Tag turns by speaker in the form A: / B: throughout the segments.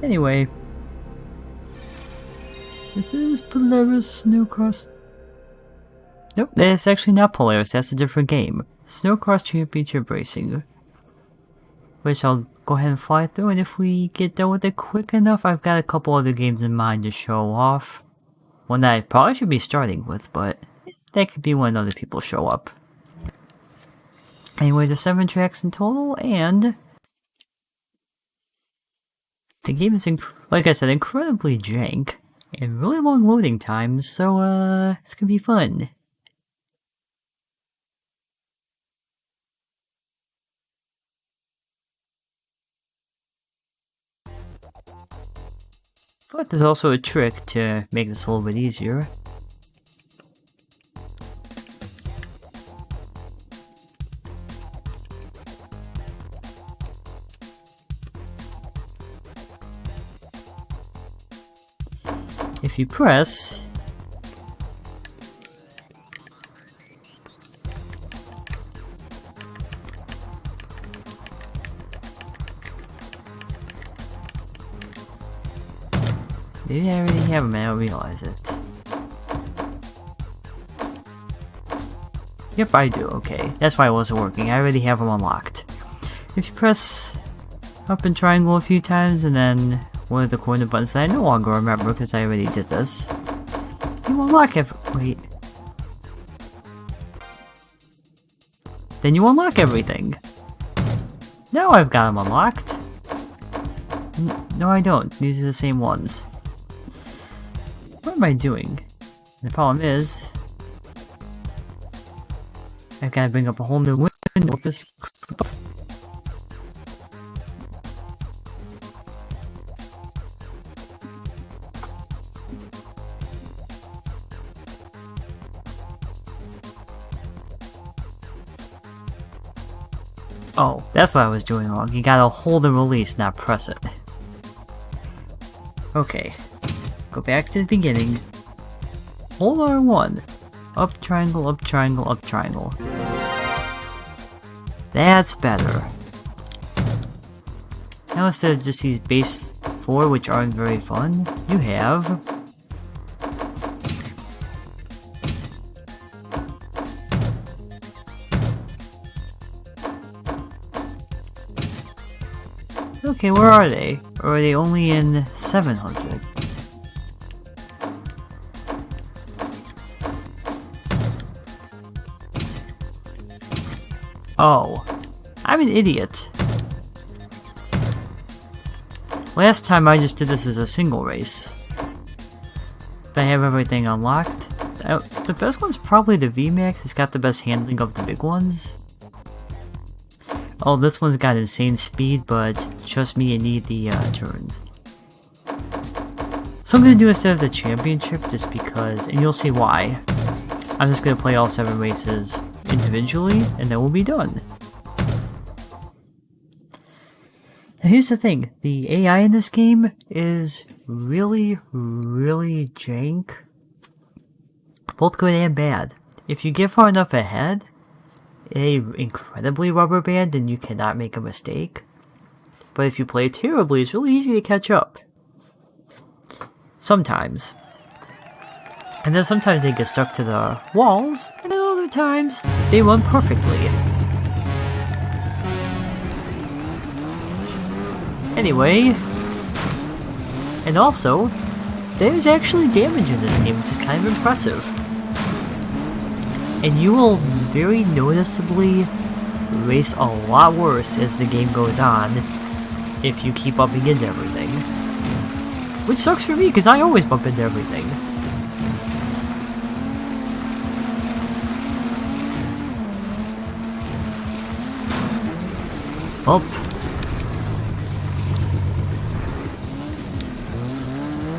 A: Anyway, this is Polaris Snocross. Nope, that's actually not Polaris, that's a different game. Snocross Championship Racing. Which I'll go ahead and fly through, and if we get done with it quick enough, I've got a couple other games in mind to show off. One that I probably should be starting with, but that could be when other people show up. Anyway, there's 7 tracks in total, and the game is, like I said, incredibly jank, and really long loading times, so it's gonna be fun. But there's also a trick to make this a little bit easier. If you press maybe I already have them and I don't realize it. Yep, I do, okay. That's why it wasn't working. I already have them unlocked. If you press up and triangle a few times and then one of the corner buttons that I no longer remember because I already did this, you unlock wait. Then you unlock everything. Now I've got them unlocked. No, I don't. These are the same ones. What am I doing? The problem is, I've got to bring up a whole new window with this. Oh, that's what I was doing wrong. You gotta hold and release, not press it. Okay. Go back to the beginning. Hold R1. Up triangle, up triangle, up triangle. That's better. Now instead of just these base 4, which aren't very fun, you have okay, where are they? Or are they only in 700? Oh, I'm an idiot. Last time I just did this as a single race. I have everything unlocked. The best one's probably the VMAX. It's got the best handling of the big ones. Oh, this one's got insane speed, but trust me, you need the turns. So I'm gonna do instead of the championship, just because, and you'll see why. I'm just gonna play all 7 races individually, and then we'll be done. Now here's the thing, the AI in this game is really, really jank. Both good and bad. If you get far enough ahead, incredibly rubber band, then you cannot make a mistake. But if you play terribly, it's really easy to catch up. Sometimes. And then sometimes they get stuck to the walls, and then other times, they run perfectly. Anyway, and also, there's actually damage in this game, which is kind of impressive. And you will very noticeably race a lot worse as the game goes on if you keep bumping into everything. Which sucks for me, because I always bump into everything. Well,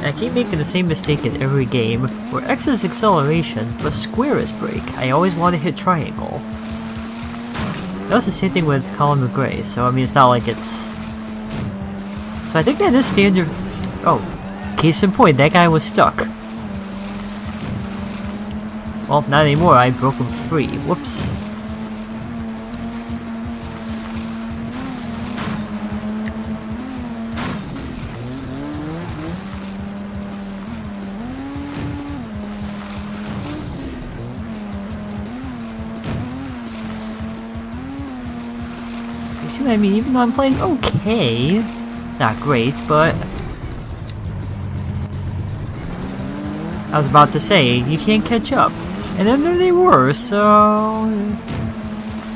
A: I keep making the same mistake in every game, where X is acceleration, but square is brake. I always want to hit triangle. That was the same thing with Colin McRae, so I mean it's not like it's... So I think that is standard... Oh, case in point, that guy was stuck. Well, not anymore, I broke him free. Whoops. See what I mean? Even though I'm playing okay, not great, but I was about to say, you can't catch up. And then there they were, so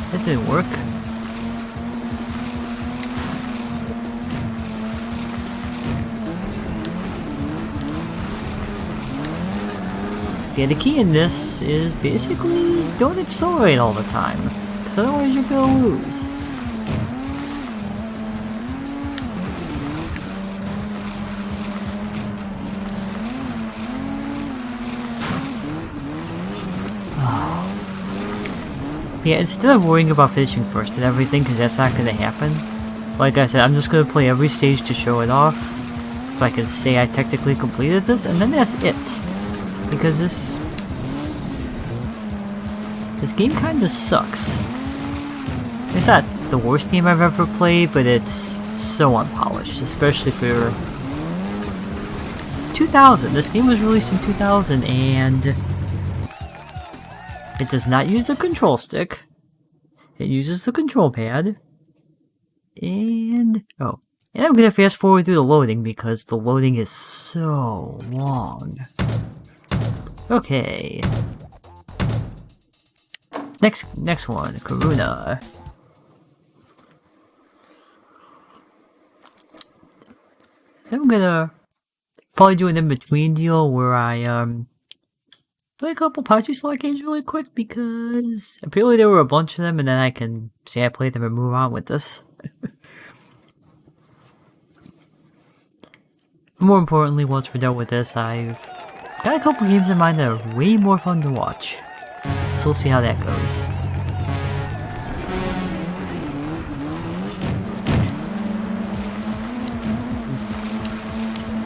A: that didn't work. Yeah, the key in this is basically don't accelerate all the time, because otherwise you're gonna lose. Yeah, instead of worrying about finishing first and everything, because that's not gonna happen, like I said, I'm just gonna play every stage to show it off, so I can say I technically completed this, and then that's it. Because this game kinda sucks. It's not the worst game I've ever played, but it's so unpolished, especially for 2000. This game was released in 2000, and it does not use the control stick. It uses the control pad. And I'm gonna fast forward through the loading because the loading is so long. Okay. Next one, Karuna. I'm gonna probably do an in-between deal where I play a couple Pachi slot games really quick because apparently there were a bunch of them, and then I can say I played them and move on with this. More importantly, once we're done with this, I've got a couple games in mind that are way more fun to watch. So we'll see how that goes.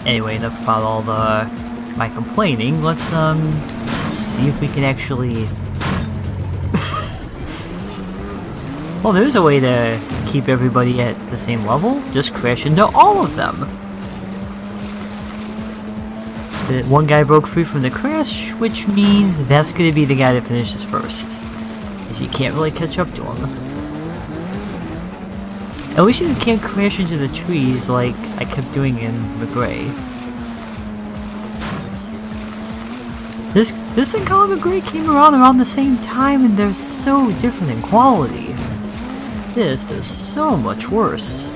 A: Anyway, enough about all my complaining. Let's see if we can actually. Well, there's a way to keep everybody at the same level. Just crash into all of them. The one guy broke free from the crash, which means that's going to be the guy that finishes first. Because you can't really catch up to him. At least you can't crash into the trees like I kept doing in McGray. This and Colin McGray came around the same time, and they're so different in quality. This is so much worse.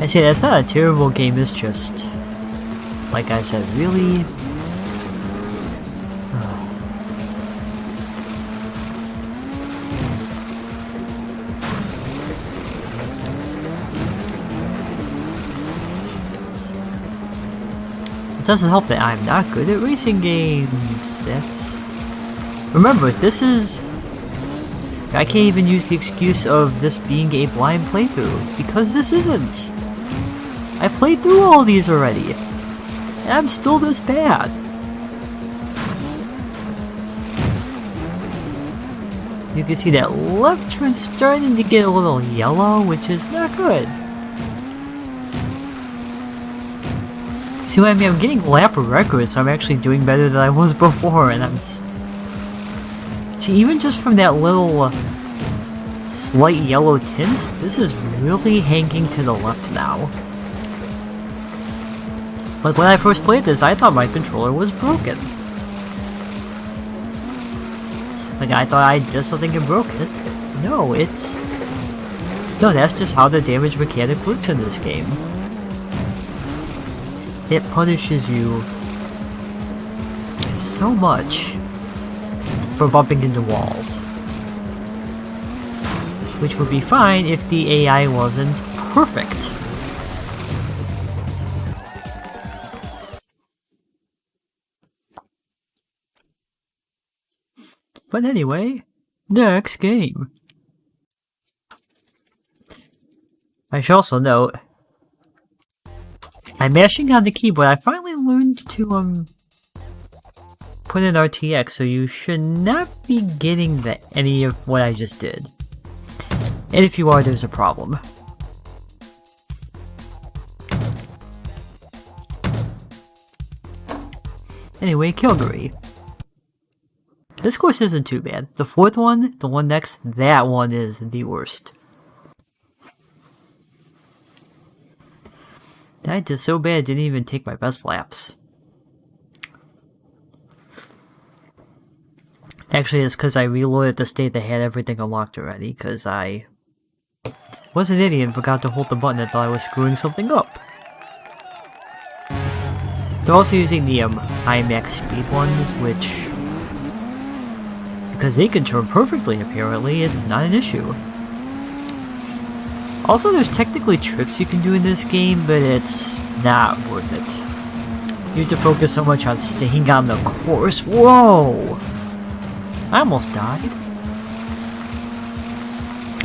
A: I say that's not a terrible game, it's just, like I said, really... It doesn't help that I'm not good at racing games. That's... Remember, this is... I can't even use the excuse of this being a blind playthrough, because this isn't. I played through all these already, and I'm still this bad. You can see that left turn starting to get a little yellow, which is not good. See what I mean? I'm getting lap records, so I'm actually doing better than I was before, and I'm see, even just from that little slight yellow tint, this is really hanging to the left now. Like when I first played this, I thought my controller was broken. Like I thought I did something and broke it. No, it's... No, that's just how the damage mechanic works in this game. It punishes you so much for bumping into walls. Which would be fine if the AI wasn't perfect. But anyway, next game. I should also note, I'm mashing on the keyboard. I finally learned to put in RTX, so you should not be getting any of what I just did. And if you are, there's a problem. Anyway, Calgary. This course isn't too bad. The fourth one, the one next, that one is the worst. I did so bad, I didn't even take my best laps. Actually, it's because I reloaded the state that had everything unlocked already, because I was an idiot and forgot to hold the button and thought I was screwing something up. They're also using the IMAX speed ones, which, because they can turn perfectly apparently, it's not an issue. Also, there's technically tricks you can do in this game, but it's not worth it. You have to focus so much on staying on the course. Whoa! I almost died.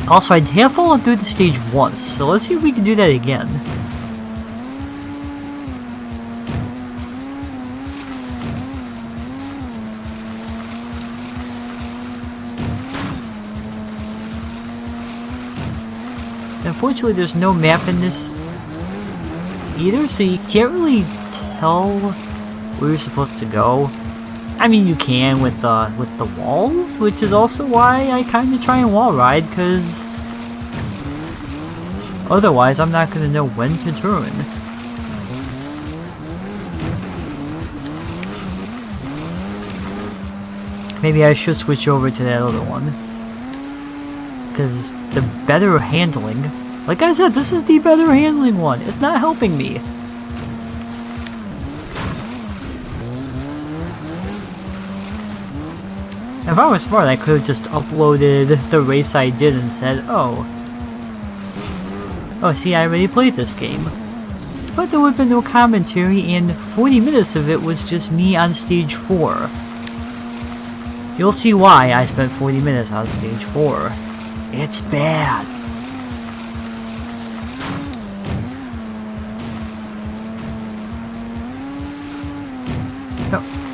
A: Also, I have fallen through the stage once, so let's see if we can do that again. Unfortunately, there's no map in this either, so you can't really tell where you're supposed to go. I mean, you can with the walls, which is also why I kind of try and wall ride, because otherwise I'm not going to know when to turn. Maybe I should switch over to that other one, because the better handling, like I said, this is the better handling one. It's not helping me. If I was smart, I could have just uploaded the race I did and said, oh, see, I already played this game. But there would have been no commentary, and 40 minutes of it was just me on stage 4. You'll see why I spent 40 minutes on stage 4. It's bad.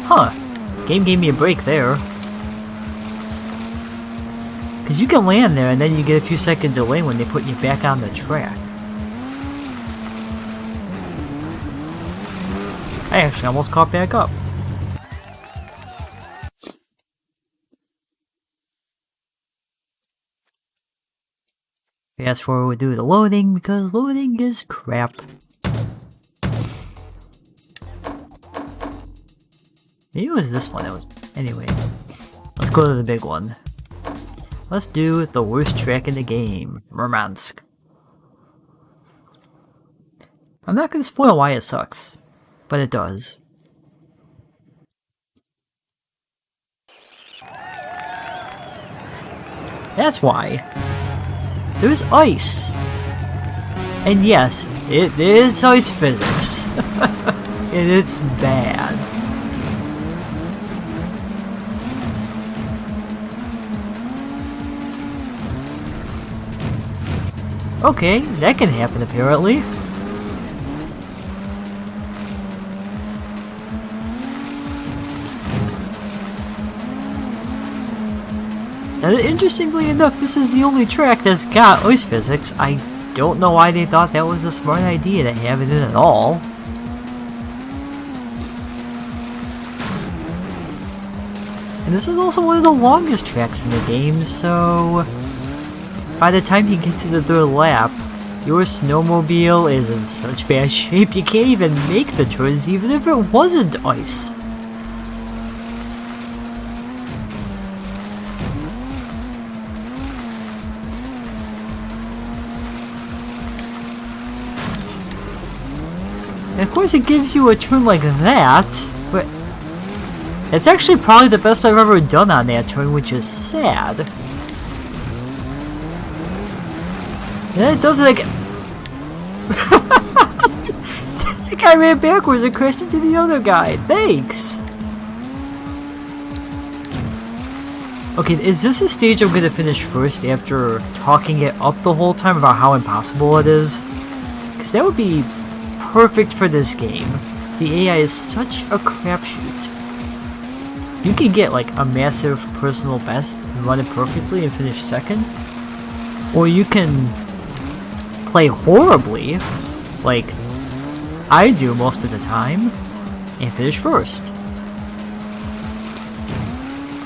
A: Huh. Game gave me a break there. Because you can land there and then you get a few second delay when they put you back on the track. I actually almost caught back up. Fast forward due to the loading, because loading is crap. Maybe it was this one that was... Anyway, let's go to the big one. Let's do the worst track in the game, Murmansk. I'm not going to spoil why it sucks, but it does. That's why. There's ice. And yes, it is ice physics. And it's bad. Okay, that can happen apparently. And interestingly enough, this is the only track that's got ice physics. I don't know why they thought that was a smart idea to have it in at all. And this is also one of the longest tracks in the game, so by the time you get to the third lap, your snowmobile is in such bad shape you can't even make the turns even if it wasn't ice. And of course it gives you a turn like that, but it's actually probably the best I've ever done on that turn, which is sad. And it does it again. The guy ran backwards and crashed into the other guy. Thanks! Okay, is this a stage I'm gonna finish first after talking it up the whole time about how impossible it is? Because that would be perfect for this game. The AI is such a crapshoot. You can get like a massive personal best and run it perfectly and finish second. Or you can play horribly, like I do most of the time, and finish first.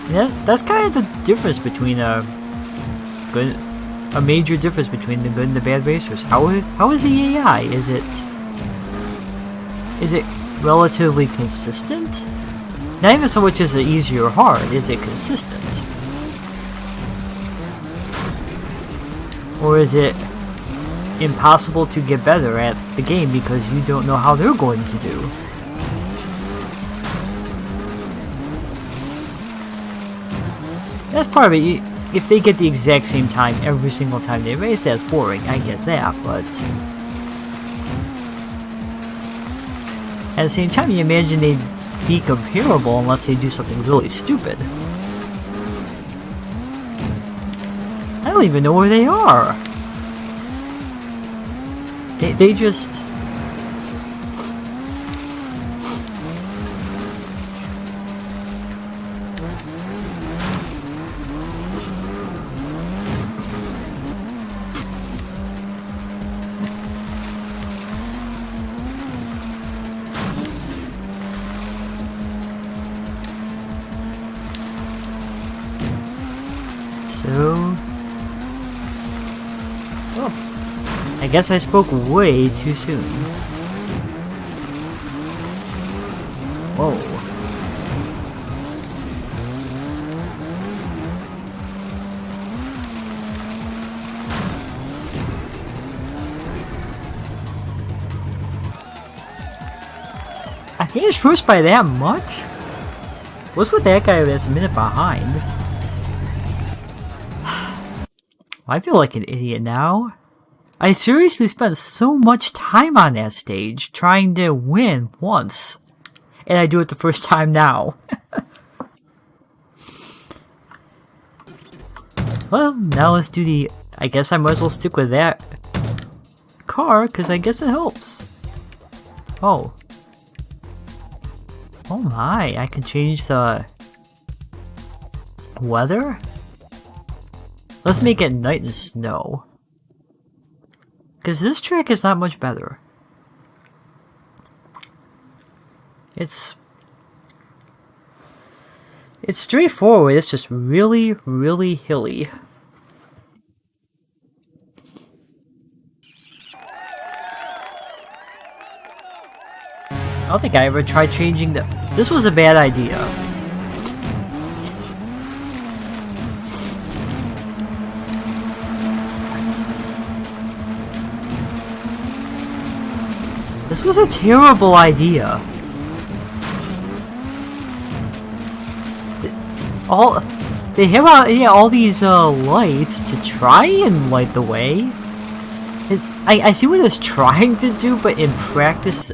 A: That's kind of the difference between a major difference between the good and the bad racers. How is the AI? Is it relatively consistent? Not even so much as it easy or hard. Is it consistent? Or is it impossible to get better at the game because you don't know how they're going to do? That's part of it. If they get the exact same time every single time they race, that's boring. I get that, but at the same time, you imagine they'd be comparable unless they do something really stupid. I don't even know where they are. They just... Oh, I guess I spoke way too soon. Whoa. I finished first by that much? What's with that guy that's a minute behind? I feel like an idiot now. I seriously spent so much time on that stage trying to win once. And I do it the first time now. Well, now let's do the... I guess I might as well stick with that car, because I guess it helps. Oh. Oh my, I can change the weather? Let's make it night and snow. Because this track is not much better. It's straightforward, it's just really, really hilly. I don't think I ever tried changing the... This was a bad idea. This was a terrible idea. They have all these lights to try and light the way. I see what it's trying to do, but in practice,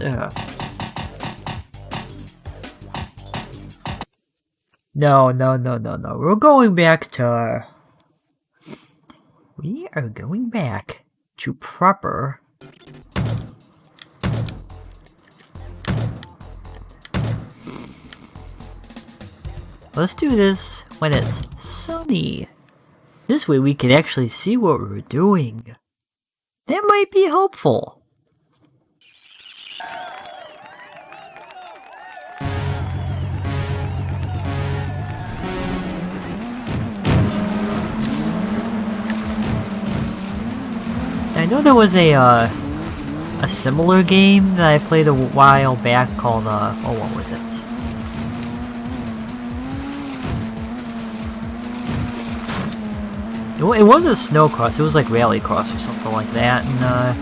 A: No. We're going back to... We are going back to proper... Let's do this when it's sunny. This way we can actually see what we're doing. That might be helpful. I know there was a similar game that I played a while back called, oh, what was it? It wasn't Snocross, it was like Rallycross or something like that, and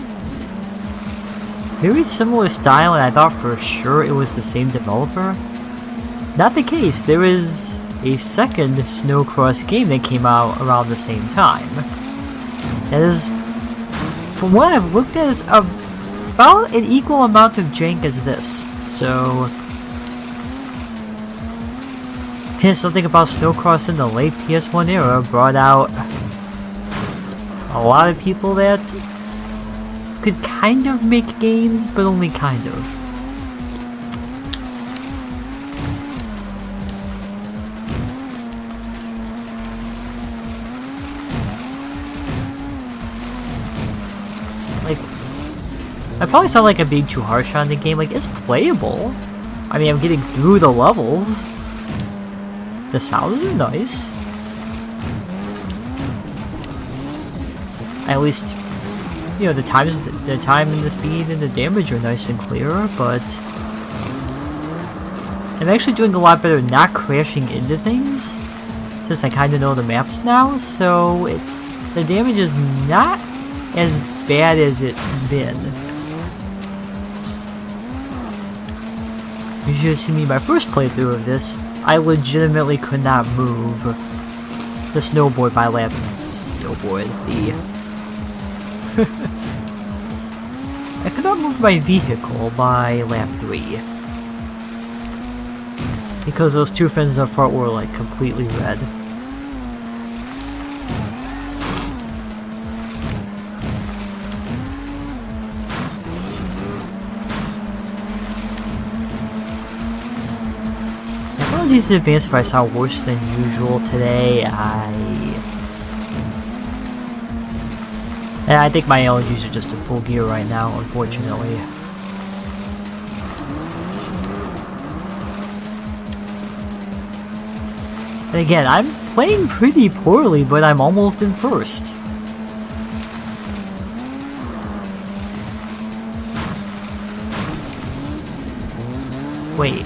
A: very similar style, and I thought for sure it was the same developer. Not the case, there is a second Snocross game that came out around the same time. That is, from what I've looked at, is about an equal amount of jank as this, so... Yeah, something about Snocross in the late PS1 era brought out a lot of people that could kind of make games, but only kind of. Like, I probably sound like I'm being too harsh on the game. Like, it's playable. I mean, I'm getting through the levels. The sounds are nice. At least, you know, the time and the speed and the damage are nice and clear, but I'm actually doing a lot better not crashing into things, since I kind of know the maps now, so the damage is not as bad as it's been. You should have seen me my first playthrough of this. I legitimately could not move the snowboard by lap. I could not move my vehicle by lap 3. Because those two friends up front were like completely red. Apologies in advance if I sound worse than usual today. I think my allergies are just in full gear right now, unfortunately. And again, I'm playing pretty poorly, but I'm almost in first. Wait,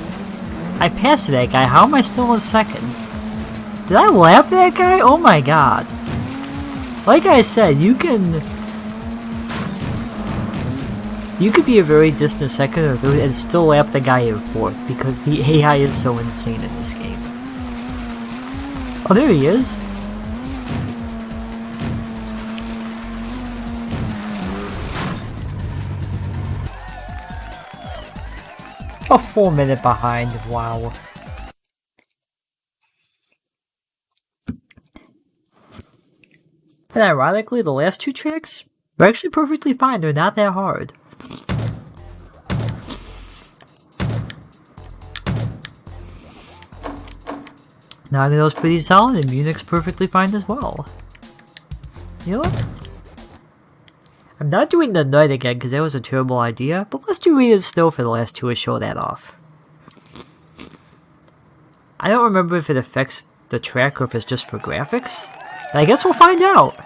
A: I passed that guy, how am I still in second? Did I lap that guy? Oh my god. Like I said, you could be a very distant second or third and still lap the guy in fourth, because the AI is so insane in this game. Oh, there he is. A full minute behind, wow. And ironically, the last two tracks are actually perfectly fine, they're not that hard. Nagano's pretty solid, and Munich's perfectly fine as well. You know what? I'm not doing the night again because that was a terrible idea, but let's do rain and snow for the last two to show that off. I don't remember if it affects the track or if it's just for graphics, but I guess we'll find out.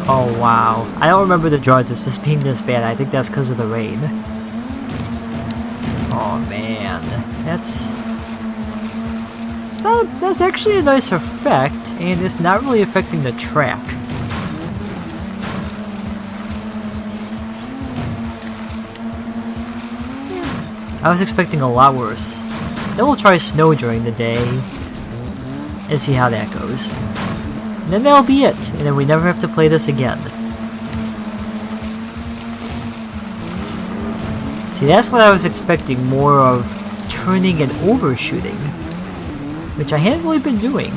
A: Oh wow, I don't remember the judges just being this bad. I think that's because of the rain. Oh man, that's actually a nice effect, and it's not really affecting the track. I was expecting a lot worse. Then we'll try snow during the day and see how that goes. And then that'll be it, and then we never have to play this again. See, that's what I was expecting, more of turning and overshooting, which I hadn't really been doing.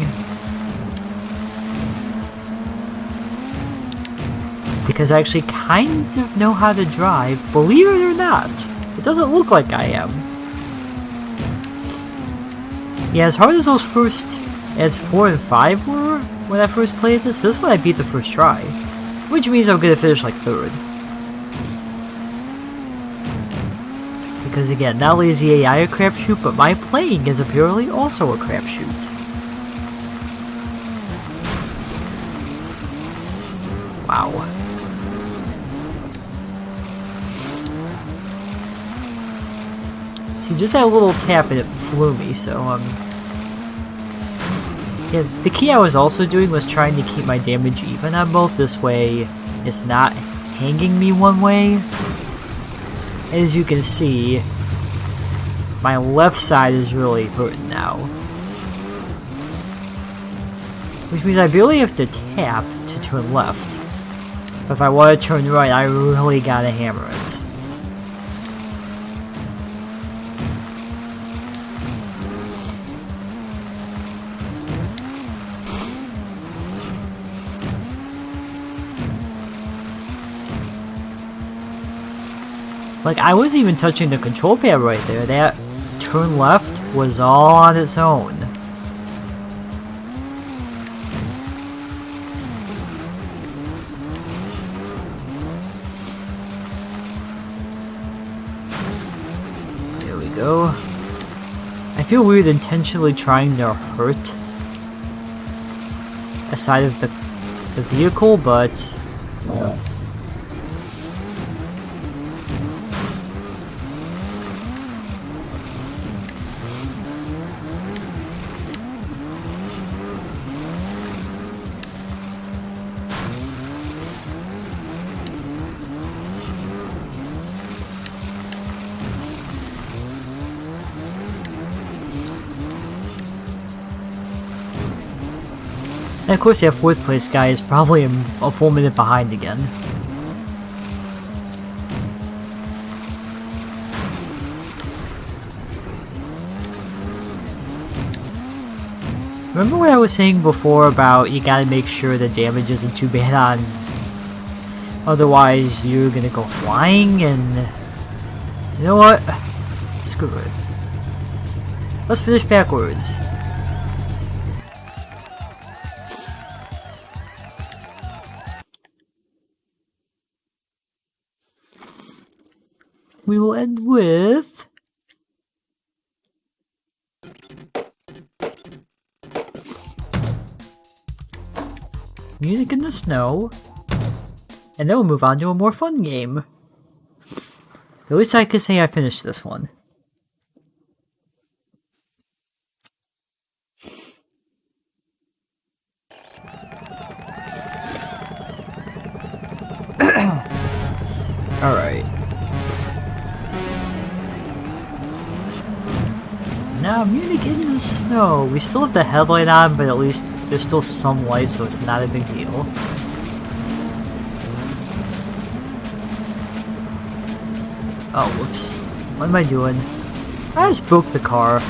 A: Because I actually kind of know how to drive, believe it or not. It doesn't look like I am. Yeah, as hard as those as 4 and 5 were when I first played this one I beat the first try. Which means I'm gonna finish like 3rd. Because again, not only is the AI a crapshoot, but my playing is apparently also a crapshoot. Wow. See, just that little tap and it flew me, so yeah, the key I was also doing was trying to keep my damage even on both. This way, it's not hanging me one way. As you can see, my left side is really hurting now. Which means I barely have to tap to turn left. But if I want to turn right, I really gotta hammer it. Like, I wasn't even touching the control pad right there. That turn left was all on its own. go. I feel weird intentionally trying to hurt a side of the vehicle, but and of course that 4th place guy is probably a full minute behind again. Remember what I was saying before about you gotta make sure the damage isn't too bad on, otherwise you're gonna go flying, and you know what? Screw it. Let's finish backwards. We will end with music in the snow, and then we'll move on to a more fun game. At least I could say I finished this one. Alright. Now, music in the snow. We still have the headlight on, but at least there's still some light, so it's not a big deal. Oh, whoops. What am I doing? I just broke the car.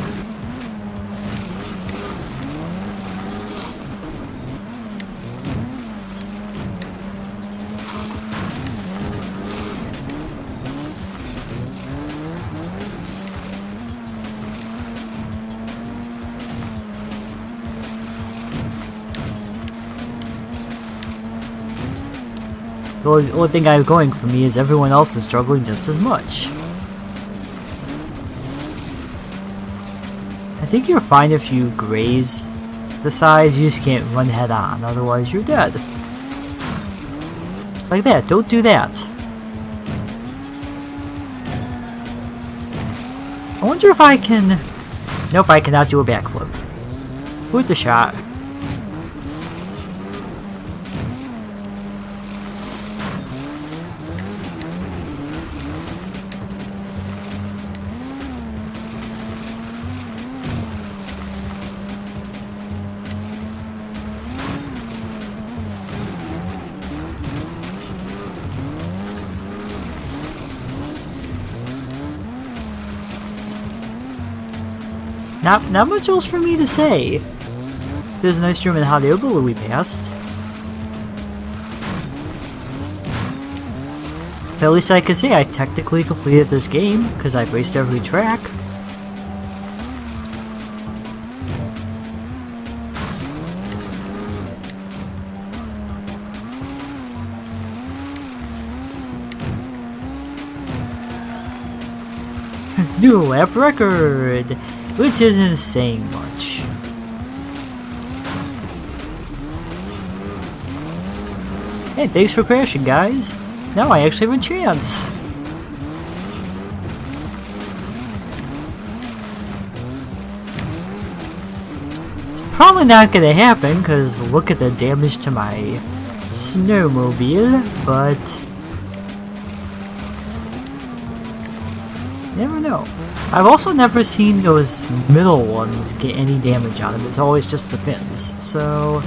A: The only thing I have going for me is everyone else is struggling just as much. I think you're fine if you graze the sides, you just can't run head on, otherwise you're dead. Like that, don't do that. I wonder if I can... Nope, I cannot do a backflip. Worth the shot. Not much else for me to say. There's a nice German hot air balloon we passed. But at least I can say I technically completed this game, because I've raced every track. New lap record! Which isn't saying much. Hey, thanks for crashing, guys. Now I actually have a chance. It's probably not gonna happen, because look at the damage to my snowmobile, but... you never know. I've also never seen those middle ones get any damage on them. It's always just the fins. So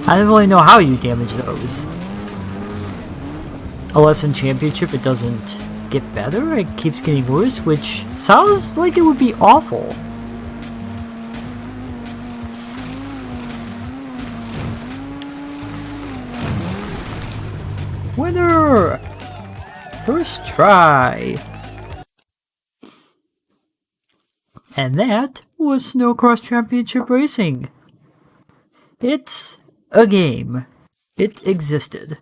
A: I don't really know how you damage those. Unless in Championship it doesn't get better, it keeps getting worse, which sounds like it would be awful. Winner! First try! And that was Snocross Championship Racing. It's a game. It existed.